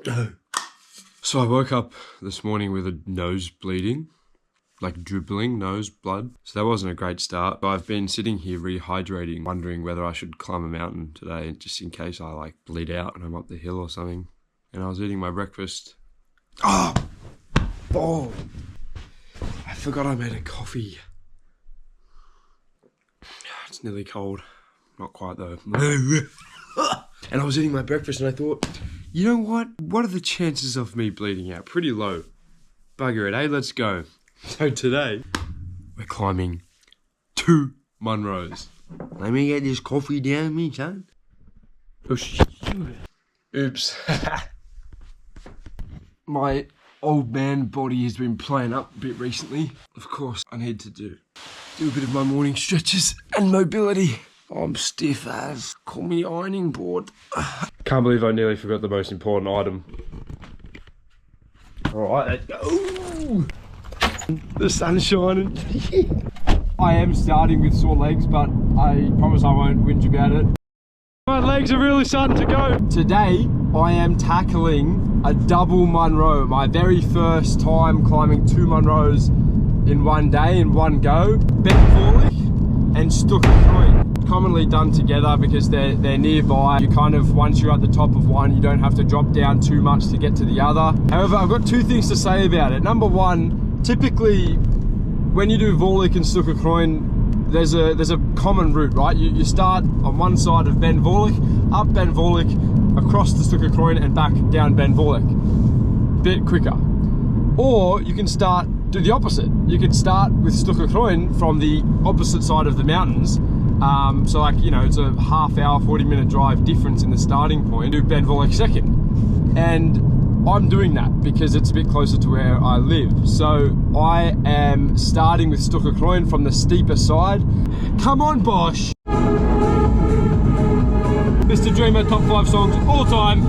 So I woke up this morning with a nose bleeding, like dribbling nose blood. So that wasn't a great start. But I've been sitting here rehydrating, wondering whether I should climb a mountain today, just in case I like bleed out and I'm up the hill or something. And I was eating my breakfast. Oh! I forgot I made a coffee. It's nearly cold. Not quite though. And I was eating my breakfast and I thought, you know what? What are the chances of me bleeding out? Pretty low. Bugger it, eh? Let's go. So today, we're climbing 2 Munros. Let me get this coffee down me, son. Oh, shit. Oops. My old man body has been playing up a bit recently. Of course, I need to do a bit of my morning stretches and mobility. I'm stiff as. Call me ironing board. Can't believe I nearly forgot the most important item. Alright, let's go. The sun's shining. I am starting with sore legs, but I promise I won't whinge about it. My legs are really starting to go. Today, I am tackling a double Munro. My very first time climbing 2 Munros in one day, in one go. Ben Vorlich and Stuc. Commonly done together because they're nearby. You kind of, once you're at the top of one, you don't have to drop down too much to get to the other. However, I've got 2 things to say about it. Number one, typically when you do Vorlich and Stuc there's a common route, right? You start on one side of Ben Vorlich, up Ben Vorlich, across the Stuc and back down Ben Vorlich. Bit quicker. Or you can do the opposite. You can start with Stuc from the opposite side of the mountains. So like, you know, it's a half-hour, 40-minute drive difference in the starting point. Do Ben Vorlich second. And I'm doing that because it's a bit closer to where I live. So I am starting with Stuc from the steeper side. Come on, Bosch! Mr. Dreamer, top 5 songs all time.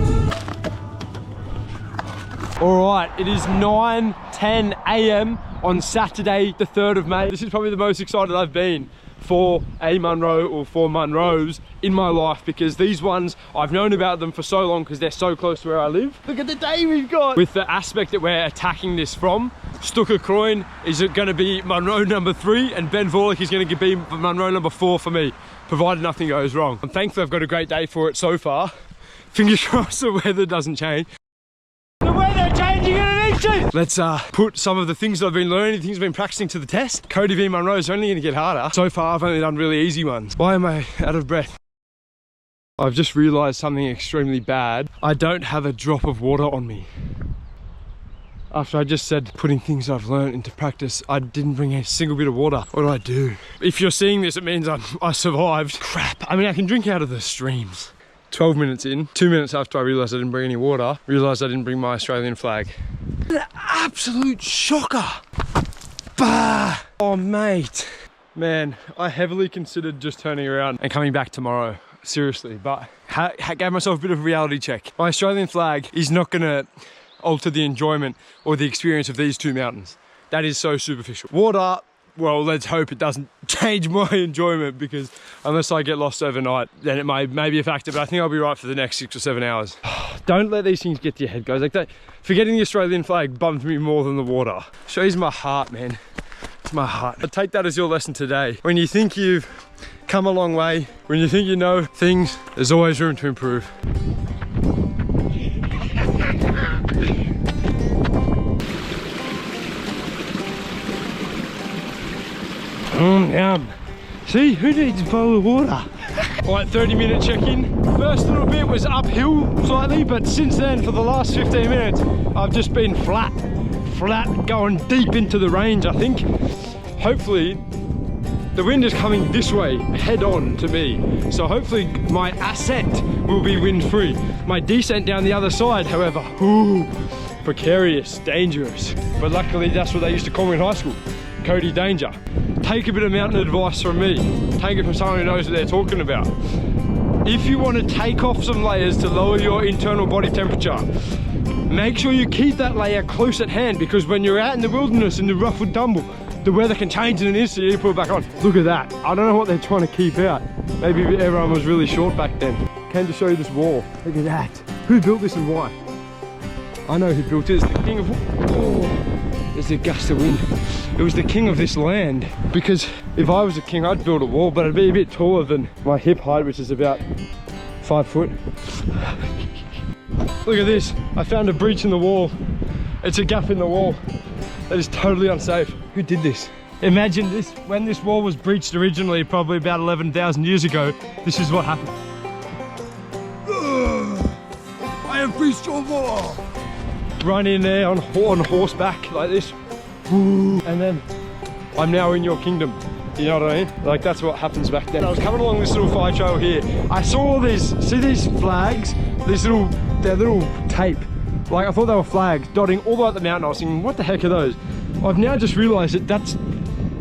Alright, it is 9:10 AM on Saturday, the 3rd of May. This is probably the most excited I've been for a Munro or 4 Munros in my life, because these ones, I've known about them for so long because they're so close to where I live. Look at the day we've got! With the aspect that we're attacking this from, Stuc is going to be Munro number 3 and Ben Vorlich is going to be Munro number 4 for me, provided nothing goes wrong. I'm thankful I've got a great day for it so far. Fingers crossed the weather doesn't change. The weather changing in an instant! Let's put some of the things that I've been learning, things I've been practicing to the test. Cody v Munro is only going to get harder. So far I've only done really easy ones. Why am I out of breath? I've just realised something extremely bad. I don't have a drop of water on me. After I just said putting things I've learned into practice, I didn't bring a single bit of water. What do I do? If you're seeing this, it means I survived. Crap. I mean, I can drink out of the streams. 12 minutes in, 2 minutes after I realised I didn't bring any water, realised I didn't bring my Australian flag. An absolute shocker! Bah! Oh mate. Man, I heavily considered just turning around and coming back tomorrow. Seriously, but gave myself a bit of a reality check. My Australian flag is not gonna alter the enjoyment or the experience of these 2 mountains. That is so superficial. Water, well, let's hope it doesn't change my enjoyment, because unless I get lost overnight, then it may be a factor, but I think I'll be right for the next 6 or 7 hours. Don't let these things get to your head, guys. Like that, forgetting the Australian flag bummed me more than the water. Shows my heart, man. It's my heart. But take that as your lesson today. When you think you've come a long way, when you think you know things, there's always room to improve. Yum. See, who needs a bowl of water? Alright, 30-minute check-in. First little bit was uphill slightly, but since then, for the last 15 minutes, I've just been flat, going deep into the range, I think. Hopefully, the wind is coming this way, head on to me. So hopefully my ascent will be wind-free. My descent down the other side, however, ooh, precarious, dangerous. But luckily, that's what they used to call me in high school. Cody Danger. Take a bit of mountain advice from me. Take it from someone who knows what they're talking about. If you want to take off some layers to lower your internal body temperature, make sure you keep that layer close at hand, because when you're out in the wilderness in the rough and tumble, the weather can change in an instant. You put it back on. Look at that. I don't know what they're trying to keep out. Maybe everyone was really short back then. Came to show you this wall. Look at that. Who built this and why? I know who built it. It's the king of... Oh, there's a gust of wind. It was the king of this land. Because if I was a king, I'd build a wall, but it'd be a bit taller than my hip height, which is about 5 foot. Look at this. I found a breach in the wall. It's a gap in the wall. That is totally unsafe. Who did this? Imagine this, when this wall was breached originally, probably about 11,000 years ago, this is what happened. I have breached your wall. Run in there on horseback like this. And then I'm now in your kingdom. You know what I mean? Like, that's what happens back then. I was coming along this little fire trail here. I saw all these, see these flags? They're little tape. Like, I thought they were flags dotting all the way up the mountain. I was thinking, what the heck are those? I've now just realized that that's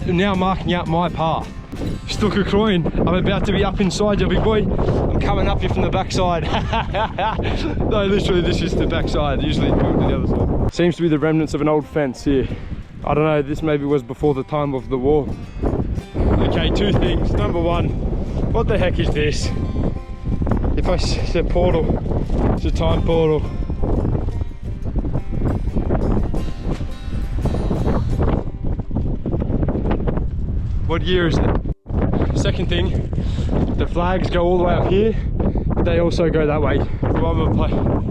now marking out my path. Stuc a coin. I'm about to be up inside you, big boy. I'm coming up here from the backside. No, literally, this is the backside. Usually you come to the other side. Seems to be the remnants of an old fence here. I don't know, this maybe was before the time of the war. Okay, two things. Number one, what the heck is this? If I see a portal, it's a time portal. What year is it? Second thing, the flags go all the way up here, but they also go that way.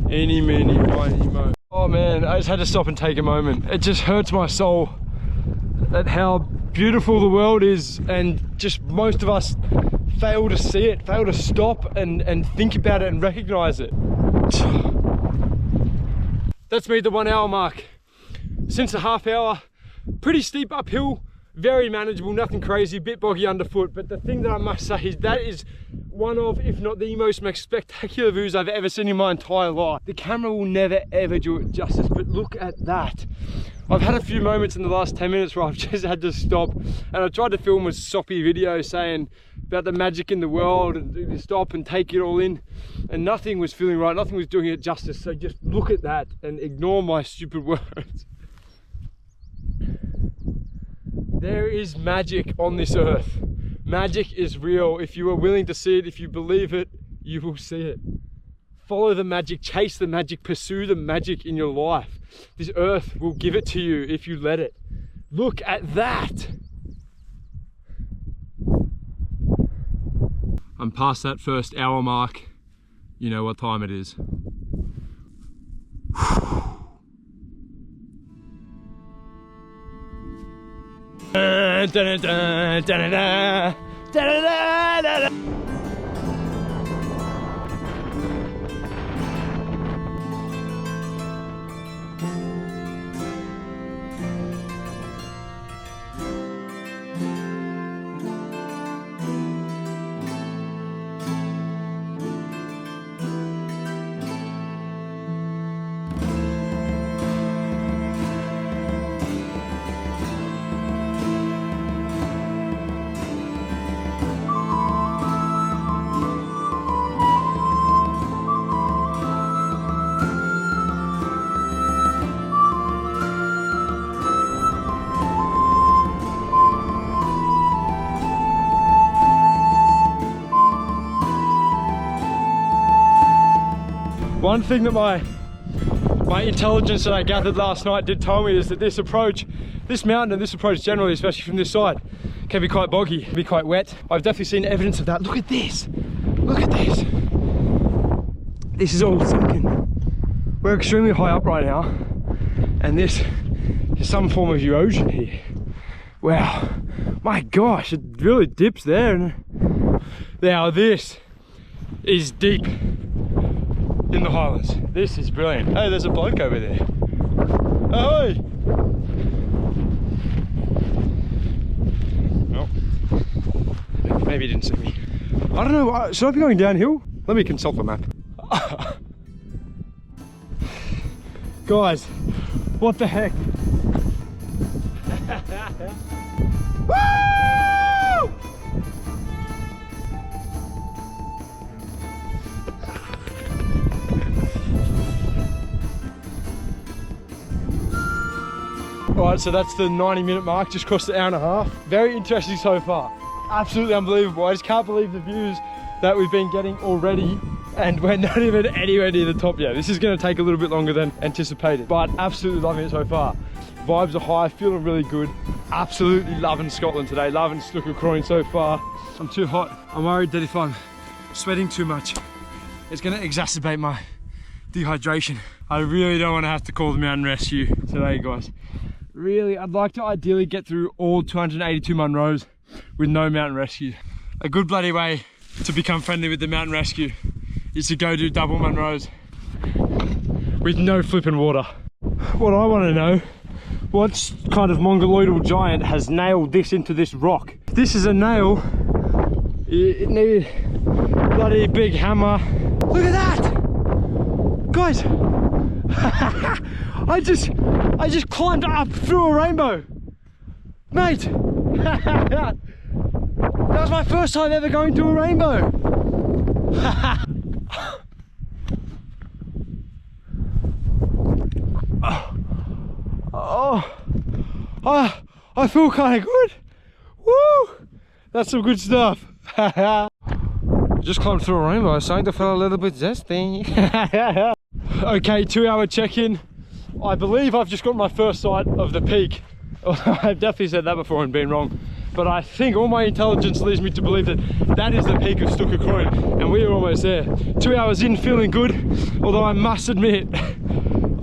Eeny, meeny, miny, mo. Oh man, I just had to stop and take a moment. It just hurts my soul at how beautiful the world is, and just most of us fail to see it, fail to stop and think about it and recognize it. That's me, the 1 hour mark. Since a half hour, pretty steep uphill, very manageable, nothing crazy, a bit boggy underfoot, but the thing that I must say is that is one of, if not the most spectacular views I've ever seen in my entire life. The camera will never ever do it justice, but look at that. I've had a few moments in the last 10 minutes where I've just had to stop, and I tried to film a soppy video saying about the magic in the world and to stop and take it all in, and nothing was feeling right, nothing was doing it justice. So just look at that and ignore my stupid words. There is magic on this earth. Magic is real. If you are willing to see it, if you believe it, you will see it. Follow the magic, chase the magic, pursue the magic in your life. This earth will give it to you if you let it. Look at that. I'm past that first hour mark. You know what time it is. Da, da, da, da, da, da, da, da, da. One thing that my intelligence that I gathered last night did tell me is that this approach, this mountain and this approach generally, especially from this side, can be quite boggy, can be quite wet. I've definitely seen evidence of that. Look at this. Look at this. This is all sunken. We're extremely high up right now, and this is some form of erosion here. Wow. My gosh, it really dips there. Now this is deep in the highlands. This is brilliant. Hey, there's a bloke over there. Oh, hey. Well, maybe he didn't see me. I don't know, should I be going downhill? Let me consult the map. Guys, what the heck? Woo! Alright, so that's the 90-minute mark, just crossed the hour and a half. Very interesting so far. Absolutely unbelievable. I just can't believe the views that we've been getting already. and we're not even anywhere near the top yet. This is going to take a little bit longer than anticipated, but absolutely loving it so far. Vibes are high, feeling really good. Absolutely loving Scotland today, loving Stuc so far. I'm too hot. I'm worried that if I'm sweating too much, it's going to exacerbate my dehydration. I really don't want to have to call the mountain rescue today, guys. Really, I'd like to ideally get through all 282 Munros with no mountain rescue. A good bloody way to become friendly with the mountain rescue is to go do double Munros with no flipping water. What I want to know, what kind of mongoloidal giant has nailed this into this rock? If this is a nail, it needed a bloody big hammer. Look at that! Guys, I just climbed up through a rainbow. Mate, that was my first time ever going through a rainbow. I feel kind of good. Woo! That's some good stuff. Just climbed through a rainbow, starting to feel a little bit zesty. Okay, 2-hour check-in. I believe I've just got my first sight of the peak. I've definitely said that before and been wrong, but I think all my intelligence leads me to believe that that is the peak of Stuc and we are almost there. 2 hours in, feeling good, although I must admit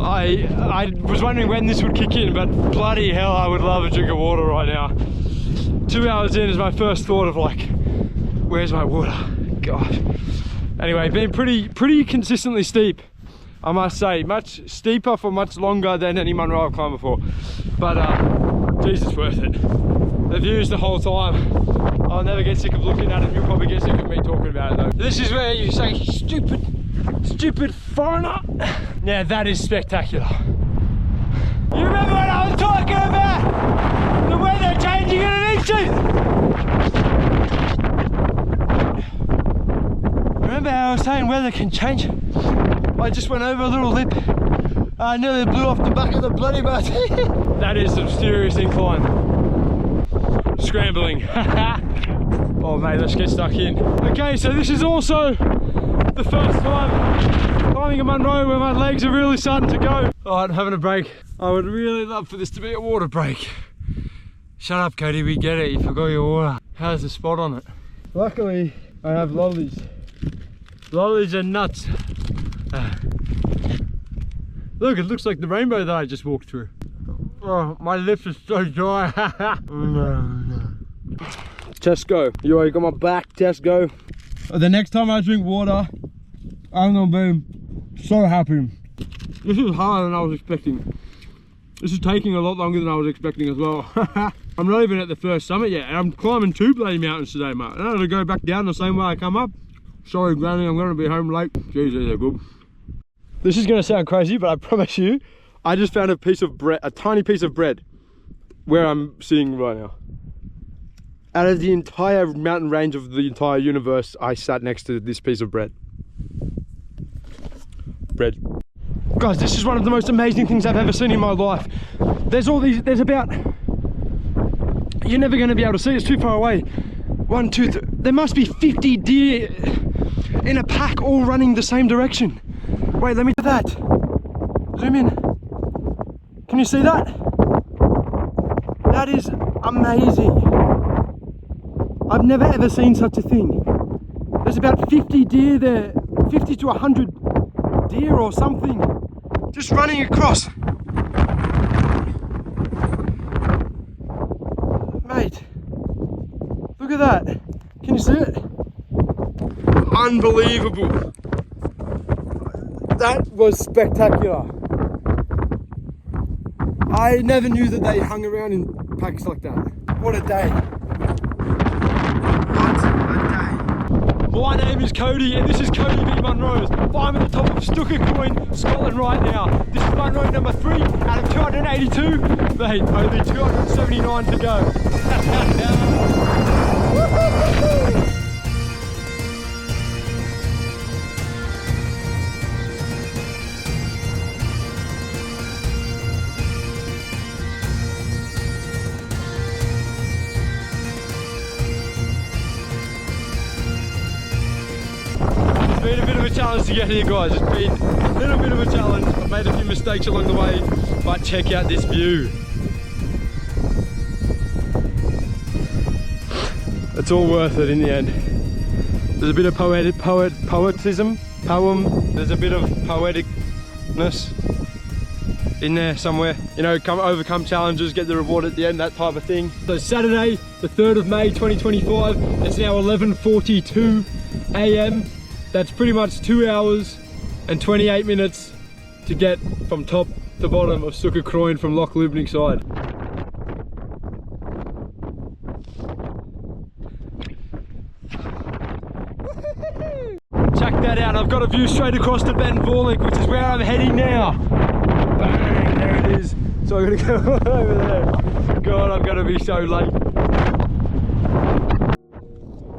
I was wondering when this would kick in, but bloody hell, I would love a drink of water right now. 2 hours in is my first thought of like, where's my water? God. Anyway, been pretty consistently steep, I must say. Much steeper for much longer than any Munro I've climbed before. But geez, it's worth it. The views the whole time. I'll never get sick of looking at it. You'll probably get sick of me talking about it though. This is where you say, stupid foreigner. Now that is spectacular. You remember what I was talking about? The weather changing in an instant. Remember how I was saying weather can change? I just went over a little lip. I nearly blew off the back of the bloody bus. That is some serious incline. Scrambling. Oh mate, let's get stuck in. Okay, so this is also the first time climbing a Munro where my legs are really starting to go. Alright, I'm having a break. I would really love for this to be a water break. Shut up, Cody, we get it. You forgot your water. How's the spot on it? Luckily, I have lollies. Lollies and nuts. Look, it looks like the rainbow that I just walked through. Oh, my lips are so dry. No. Tesco, you already got my back, Tesco. The next time I drink water, I'm gonna be so happy. This is harder than I was expecting. This is taking a lot longer than I was expecting as well. I'm not even at the first summit yet, and I'm climbing 2 bloody mountains today, mate. And I'm gonna go back down the same way I come up. Sorry, Granny, I'm gonna be home late. Jeez, they're good. This is gonna sound crazy, but I promise you, I just found a piece of bread, a tiny piece of bread, where I'm sitting right now. Out of the entire mountain range of the entire universe, I sat next to this piece of bread. Guys, this is one of the most amazing things I've ever seen in my life. There's about, you're never gonna be able to see, it's too far away. 1, 2, 3, there must be 50 deer in a pack all running the same direction. Wait, let me do that. Zoom in. Can you see that? That is amazing. I've never ever seen such a thing. There's about 50 deer there, 50 to 100 deer or something, just running across. Mate, look at that. Can you see it? Unbelievable. That was spectacular. I never knew that they hung around in packs like that. What a day. My name is Cody and this is Cody v Munros. I'm at the top of Stuc, Scotland right now. This is Munro number 3 out of 282. Mate, only 279 to go. Been a bit of a challenge to get here, guys. It's been a little bit of a challenge. I've made a few mistakes along the way, but check out this view. It's all worth it in the end. There's a bit of poetism, there's a bit of poeticness in there somewhere. You know, overcome challenges, get the reward at the end, that type of thing. So Saturday, the 3rd of May 2025, it's now 11:42 AM. That's pretty much 2 hours and 28 minutes to get from top to bottom of Stuc from Loch Lubnaig side. Check that out, I've got a view straight across to Ben Vorlich, which is where I'm heading now. Bang, there it is. So I'm gonna go over there. God, I'm gonna be so late.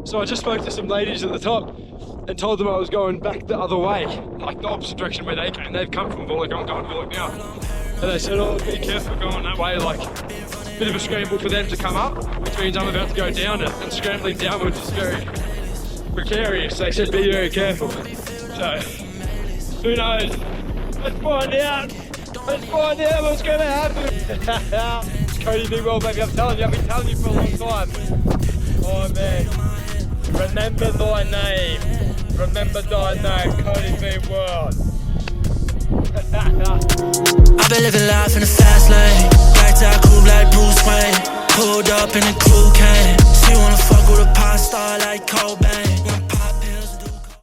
So I just spoke to some ladies at the top and told them I was going back the other way, like the opposite direction where they came. They've come from Vorlich, I'm going to Vorlich now. And they said, oh, be careful going that way, like a bit of a scramble for them to come up, which means I'm about to go down it, and scrambling downwards is very precarious. They said be very careful. So, who knows? Let's find out. Let's find out what's going to happen. Cody, do well, baby. I'm telling you, I've been telling you for a long time. Oh, man. Remember thy name. Remember thy name, Cody B. World. I've been living life in a fast lane. Blacked out cool like Bruce Wayne. Pulled up in a cool cane. She wanna fuck with a pop star like Cobain.